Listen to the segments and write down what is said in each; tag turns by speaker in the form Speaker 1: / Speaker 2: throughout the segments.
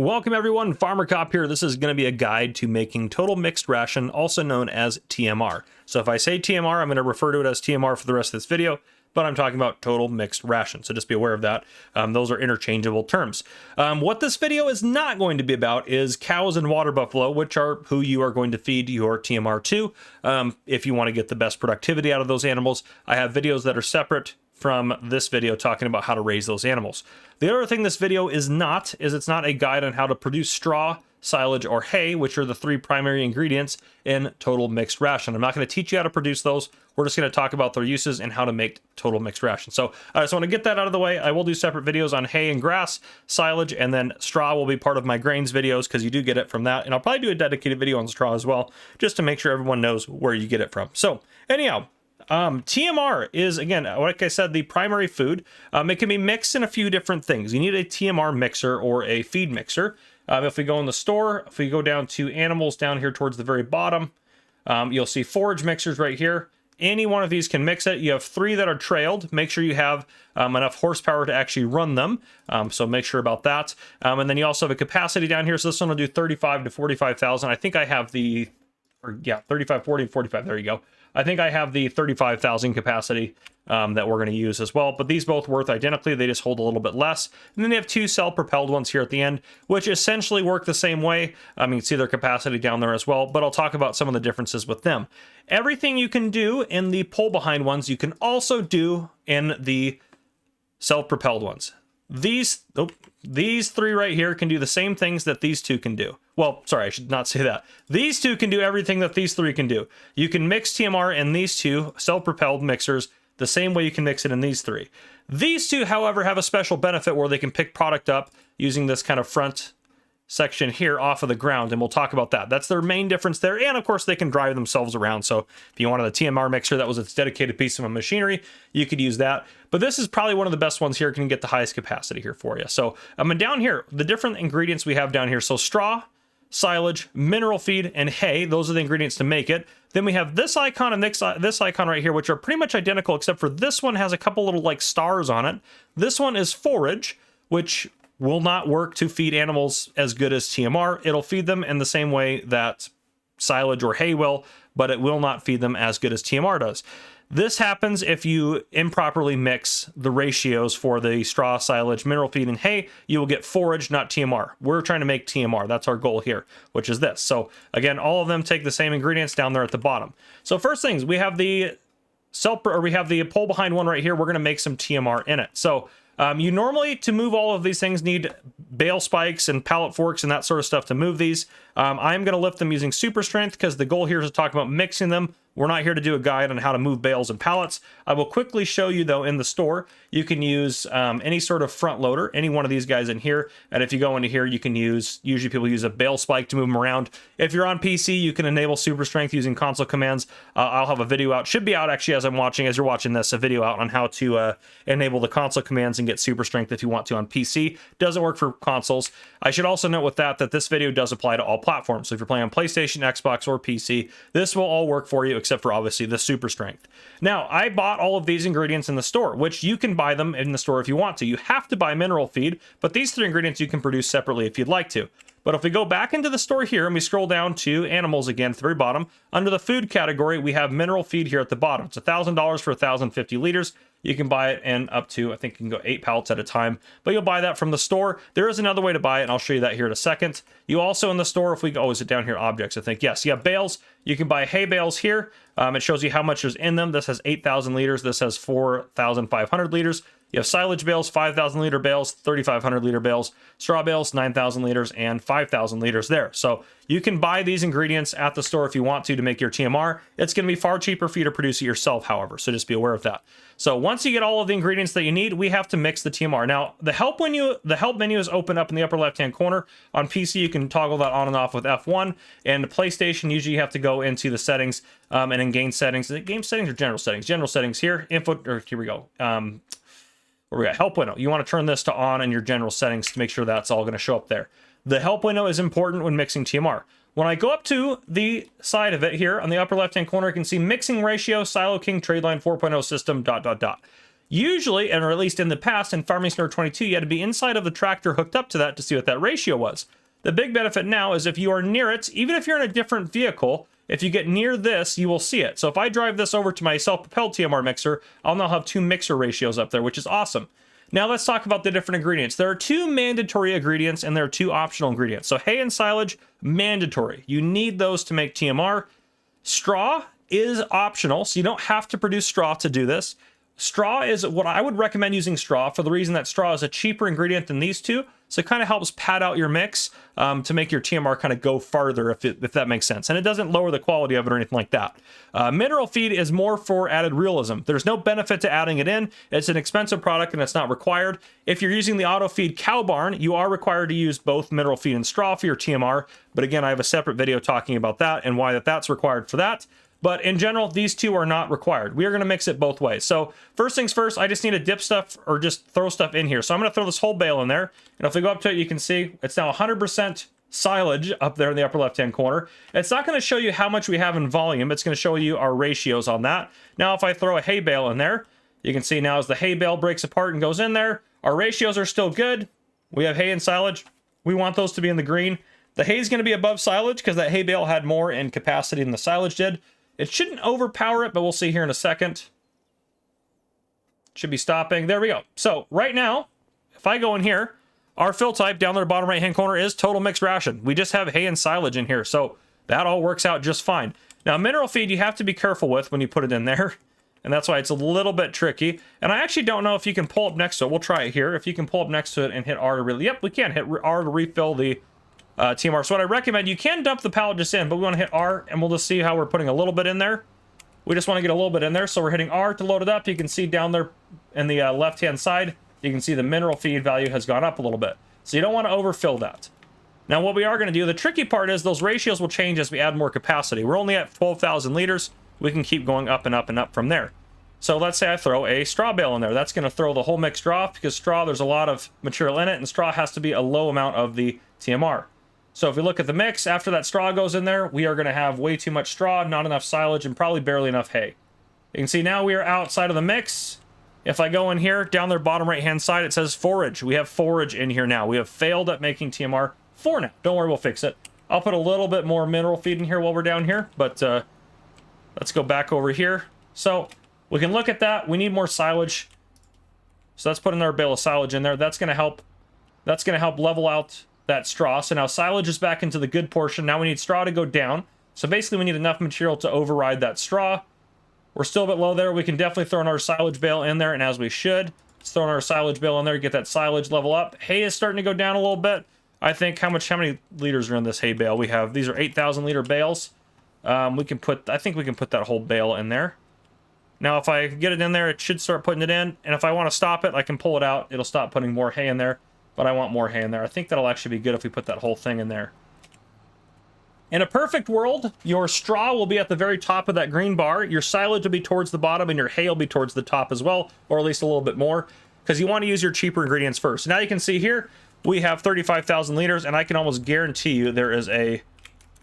Speaker 1: Welcome everyone, Farmer Cop here. This is going to be a guide to making total mixed ration, also known as TMR. So if I say TMR, I'm going to refer to it as TMR for the rest of this video, but I'm talking about total mixed ration. So just be aware of that. Those are interchangeable terms. What this video is not going to be about is cows and water buffalo, which are who you are going to feed your TMR to. If you want to get the best productivity out of those animals, I have videos that are separate from this video talking about how to raise those animals. The other thing this video is not, it's not a guide on how to produce straw, silage, or hay, which are the three primary ingredients in total mixed ration. I'm not going to teach you how to produce those. We're just going to talk about their uses and how to make total mixed ration. So I just want to get that out of the way. I will do separate videos on hay and grass, silage, and then straw will be part of my grains videos because you do get it from that. And I'll probably do a dedicated video on straw as well, just to make sure everyone knows where you get it from. So anyhow, TMR is, again, like I said, the primary food. It can be mixed in a few different things. You need a TMR mixer or a feed mixer. If we go in the store, if we go down to animals down here towards the very bottom, you'll see forage mixers right here. Any one of these can mix it. You have three that are trailed. Make sure you have enough horsepower to actually run them. So make sure about that. And then you also have a capacity down here. So this one will do 35 to 45,000. I think I have the, 35, 40, 45. There you go. I think I have the 35,000 capacity that we're going to use as well, but these both work identically. They just hold a little bit less. And then they have two self-propelled ones here at the end, which essentially work the same way. You can see their capacity down there as well, but I'll talk about some of the differences with them. Everything you can do in the pull behind ones, you can also do in the self-propelled ones. These three right here can do the same things that these two can do. Well, sorry, I should not say that. These two can do everything that these three can do. You can mix TMR in these two self-propelled mixers the same way you can mix it in these three. These two, however, have a special benefit where they can pick product up using this kind of front section here off of the ground, and we'll talk about that. That's their main difference there, and of course they can drive themselves around. So if you wanted a TMR mixer that was its dedicated piece of machinery, you could use that. But this is probably one of the best ones here, can get the highest capacity here for you. So down here, the different ingredients we have down here. So straw, silage, mineral feed, and hay. Those are the ingredients to make it. Then we have this icon and this icon right here, which are pretty much identical, except for this one has a couple little like stars on it. This one is forage, which will not work to feed animals as good as TMR. It'll feed them in the same way that silage or hay will, but it will not feed them as good as TMR does. This happens if you improperly mix the ratios for the straw, silage, mineral feed, and hay. You will get forage, not TMR. We're trying to make TMR. That's our goal here, which is this. So again, all of them take the same ingredients down there at the bottom. So first things, we have the pull behind one right here. We're going to make some TMR in it. So you normally, to move all of these things, need bale spikes and pallet forks and that sort of stuff to move these. I'm going to lift them using super strength because the goal here is to talk about mixing them. We're not here to do a guide on how to move bales and pallets. I will quickly show you, though, in the store, you can use any sort of front loader, any one of these guys in here. And if you go into here, you can usually people use a bale spike to move them around. If you're on PC, you can enable super strength using console commands. I'll have a video out, should be out actually as you're watching this, a video out on how to enable the console commands and get super strength if you want to on PC. Doesn't work for consoles. I should also note with that this video does apply to all platforms. So if you're playing on PlayStation, Xbox, or PC, this will all work for you, except for obviously the super strength. Now, I bought all of these ingredients in the store, which you can buy them in the store if you want to. You have to buy mineral feed, but these three ingredients you can produce separately if you'd like to. But if we go back into the store here and we scroll down to animals again at the very bottom, under the food category, we have mineral feed here at the bottom. It's $1,000 for 1,050 liters. You can buy it in up to, I think you can go 8 pallets at a time, but you'll buy that from the store. There is another way to buy it, and I'll show you that here in a second. You also in the store, if we go, is it down here, objects, I think. Yes, you have bales. You can buy hay bales here. It shows you how much is in them. This has 8,000 liters. This has 4,500 liters. You have silage bales, 5,000 liter bales, 3,500 liter bales, straw bales, 9,000 liters, and 5,000 liters there. So you can buy these ingredients at the store if you want to make your TMR. It's going to be far cheaper for you to produce it yourself, however, so just be aware of that. So once you get all of the ingredients that you need, we have to mix the TMR. Now, the help menu is open up in the upper left-hand corner. On PC, you can toggle that on and off with F1, and the PlayStation, usually you have to go into the settings, and in game settings. Is it game settings or general settings? General settings here. Here we go. Where we got help window. You want to turn this to on in your general settings to make sure that's all going to show up there. The help window is important when mixing TMR. When I go up to the side of it here on the upper left hand corner, you can see mixing ratio, Silo King, Trade Line 4.0 system, ... Usually, or at least in the past, in Farming Simulator 22, you had to be inside of the tractor hooked up to that to see what that ratio was. The big benefit now is if you are near it, even if you're in a different vehicle, if you get near this, you will see it. So if I drive this over to my self-propelled TMR mixer, I'll now have 2 mixer ratios up there, which is awesome. Now let's talk about the different ingredients. There are 2 mandatory ingredients and there are 2 optional ingredients. So hay and silage, mandatory. You need those to make TMR. Straw is optional, so you don't have to produce straw to do this. Straw is what I would recommend using straw for the reason that straw is a cheaper ingredient than these 2. So it kind of helps pad out your mix to make your TMR kind of go farther, if that makes sense. And it doesn't lower the quality of it or anything like that. Mineral feed is more for added realism. There's no benefit to adding it in. It's an expensive product and it's not required. If you're using the auto feed cow barn, you are required to use both mineral feed and straw for your TMR. But again, I have a separate video talking about that and why that's required for that. But in general, these 2 are not required. We are going to mix it both ways. So first things first, I just need to dip stuff or just throw stuff in here. So I'm going to throw this whole bale in there. And if we go up to it, you can see it's now 100% silage up there in the upper left-hand corner. It's not going to show you how much we have in volume. It's going to show you our ratios on that. Now, if I throw a hay bale in there, you can see now as the hay bale breaks apart and goes in there, our ratios are still good. We have hay and silage. We want those to be in the green. The hay is going to be above silage because that hay bale had more in capacity than the silage did. It shouldn't overpower it, but we'll see here in a second. Should be stopping. There we go. So right now, if I go in here, our fill type down there, bottom right-hand corner is total mixed ration. We just have hay and silage in here, so that all works out just fine. Now, mineral feed you have to be careful with when you put it in there, and that's why it's a little bit tricky. And I actually don't know if you can pull up next to it. We'll try it here. If you can pull up next to it and hit R to really... Yep, we can hit R to refill the TMR. So what I recommend, you can dump the pallet just in, but we want to hit R, and we'll just see how we're putting a little bit in there. We just want to get a little bit in there, so we're hitting R to load it up. You can see down there in the left-hand side, you can see the mineral feed value has gone up a little bit. So you don't want to overfill that. Now what we are going to do, the tricky part is those ratios will change as we add more capacity. We're only at 12,000 liters. We can keep going up and up and up from there. So let's say I throw a straw bale in there. That's going to throw the whole mixture off because straw, there's a lot of material in it, and straw has to be a low amount of the TMR. So if we look at the mix, after that straw goes in there, we are going to have way too much straw, not enough silage, and probably barely enough hay. You can see now we are outside of the mix. If I go in here, down there bottom right-hand side, it says forage. We have forage in here now. We have failed at making TMR 4 now. Don't worry, we'll fix it. I'll put a little bit more mineral feed in here while we're down here, but let's go back over here. So we can look at that. We need more silage. So let's put another bale of silage in there. That's going to help. That's going to help level out that straw. So now silage is back into the good portion. Now we need straw to go down. So basically we need enough material to override that straw. We're still a bit low there. We can definitely throw another silage bale in there, and as we should. Let's throw another silage bale in there to get that silage level up. Hay is starting to go down a little bit. I think how many liters are in this hay bale? We have, these are 8,000 liter bales. I think we can put that whole bale in there. Now if I get it in there, it should start putting it in. And if I want to stop it, I can pull it out. It'll stop putting more hay in there. But I want more hay in there. I think that'll actually be good if we put that whole thing in there. In a perfect world, your straw will be at the very top of that green bar, your silage will be towards the bottom, and your hay will be towards the top as well, or at least a little bit more, because you want to use your cheaper ingredients first. Now you can see here, we have 35,000 liters, and I can almost guarantee you there is a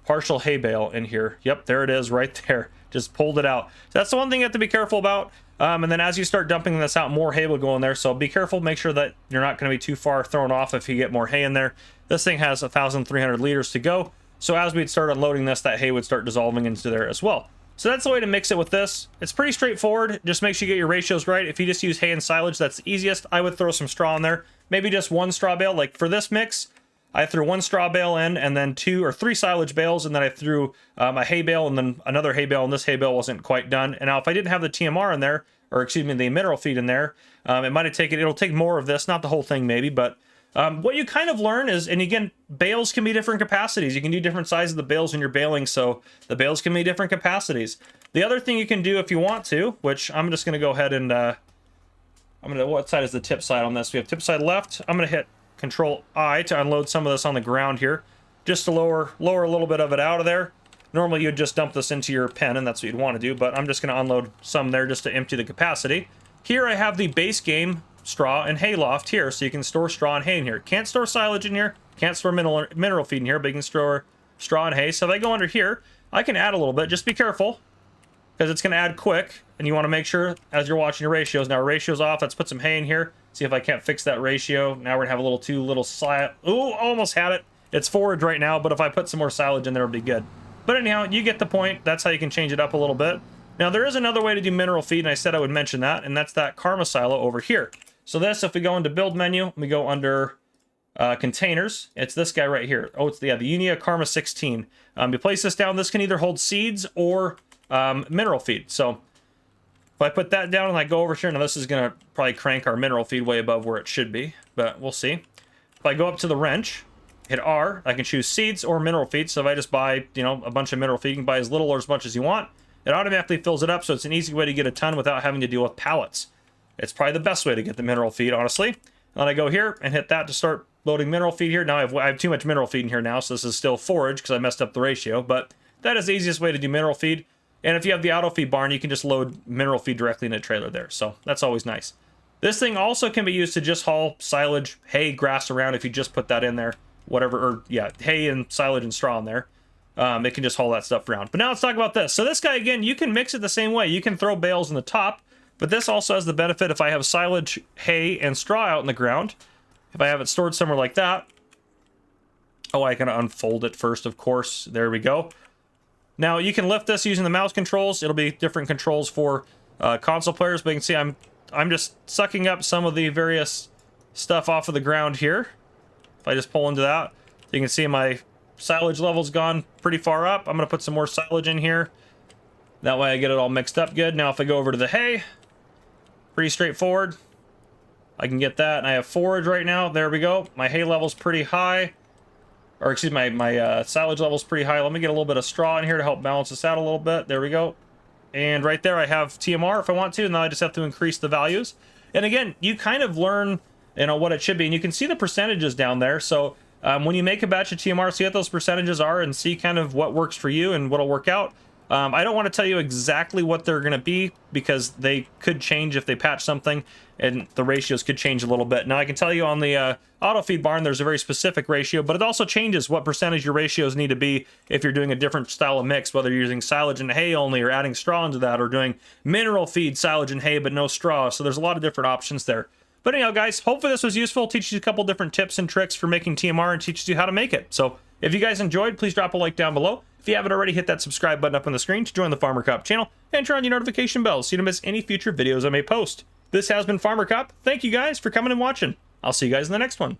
Speaker 1: partial hay bale in here. Yep, there it is right there. Just pulled it out. So that's the one thing you have to be careful about. And then as you start dumping this out, more hay will go in there. So be careful. Make sure that you're not going to be too far thrown off if you get more hay in there. This thing has 1,300 liters to go. So as we'd start unloading this, that hay would start dissolving into there as well. So that's the way to mix it with this. It's pretty straightforward. Just make sure you get your ratios right. If you just use hay and silage, that's the easiest. I would throw some straw in there. Maybe just 1 straw bale. Like for this mix, I threw 1 straw bale in, and then 2 or 3 silage bales, and then I threw a hay bale and then another hay bale, and this hay bale wasn't quite done. And now if I didn't have the TMR in there, or excuse me, the mineral feed in there, it might have taken, it'll take more of this, not the whole thing maybe, but what you kind of learn is, and again, bales can be different capacities. You can do different sizes of the bales when you're baling, so the bales can be different capacities. The other thing you can do if you want to, which I'm just going to go ahead and, what side is the tip side on this? We have tip side left. I'm going to hit Control I to unload some of this on the ground here, just to lower a little bit of it out of there. Normally you'd just dump this into your pen, and that's what you'd want to do, but I'm just going to unload some there just to empty the capacity. Here I have the base game straw and hay loft here, so you can store straw and hay in here. Can't store silage in here, can't store mineral feed in here, but you can store straw and hay. So if I go under here, I can add a little bit. Just be careful. because it's going to add quick, and you want to make sure as you're watching your ratios. Now, our ratio's off. Let's put some hay in here. See if I can't fix that ratio. Now we're going to have a little too little silage. Ooh, almost had it. It's forage right now, but if I put some more silage in there, it'll be good. But anyhow, you get the point. That's how you can change it up a little bit. Now, there is another way to do mineral feed, and I said I would mention that, and that's that Karma silo over here. So this, if we go into build menu, we go under containers. It's this guy right here. Oh, it's the Unia Karma 16. You place this down. This can either hold seeds or mineral feed. So if I put that down and I go over here, now this is going to probably crank our mineral feed way above where it should be, but we'll see. If I go up to the wrench, hit R, I can choose seeds or mineral feed. So if I just buy, you know, a bunch of mineral feed, you can buy as little or as much as you want. It automatically fills it up, so it's an easy way to get a ton without having to deal with pallets. It's probably the best way to get the mineral feed, honestly. And then I go here and hit that to start loading mineral feed here. Now I have too much mineral feed in here now, so this is still forage because I messed up the ratio, but that is the easiest way to do mineral feed. And if you have the auto feed barn, you can just load mineral feed directly in a trailer there, so that's always nice. This thing also can be used to just haul silage, hay, grass around if you just put that in there, whatever, or yeah, hay and silage and straw in there. It can just haul that stuff around. But now let's talk about this. So this guy, again, you can mix it the same way. You can throw bales in the top, but this also has the benefit if I have silage, hay, and straw out in the ground. If I have it stored somewhere like that, oh, I can unfold it first, of course. There we go. Now, you can lift this using the mouse controls. It'll be different controls for console players, but you can see I'm just sucking up some of the various stuff off of the ground here. If I just pull into that, you can see my silage level's gone pretty far up. I'm going to put some more silage in here. That way I get it all mixed up good. Now, if I go over to the hay, pretty straightforward. I can get that, and I have forage right now. There we go. My hay level's pretty high. Or, excuse me, my silage level's pretty high. Let me get a little bit of straw in here to help balance this out a little bit. There we go. And right there I have TMR if I want to, and now I just have to increase the values. And again, you kind of learn, you know, what it should be. And you can see the percentages down there. So when you make a batch of TMR, see what those percentages are and see kind of what works for you and what'll work out. I don't want to tell you exactly what they're going to be because they could change if they patch something and the ratios could change a little bit. Now, I can tell you on the auto feed barn, there's a very specific ratio, but it also changes what percentage your ratios need to be if you're doing a different style of mix, whether you're using silage and hay only or adding straw into that or doing mineral feed, silage and hay, but no straw. So there's a lot of different options there. But anyhow, guys, hopefully this was useful. Teaches you a couple different tips and tricks for making TMR and teaches you how to make it. So if you guys enjoyed, please drop a like down below. If you haven't already, hit that subscribe button up on the screen to join the Farmer Cop channel and turn on your notification bell so you don't miss any future videos I may post. This has been Farmer Cop. Thank you guys for coming and watching. I'll see you guys in the next one.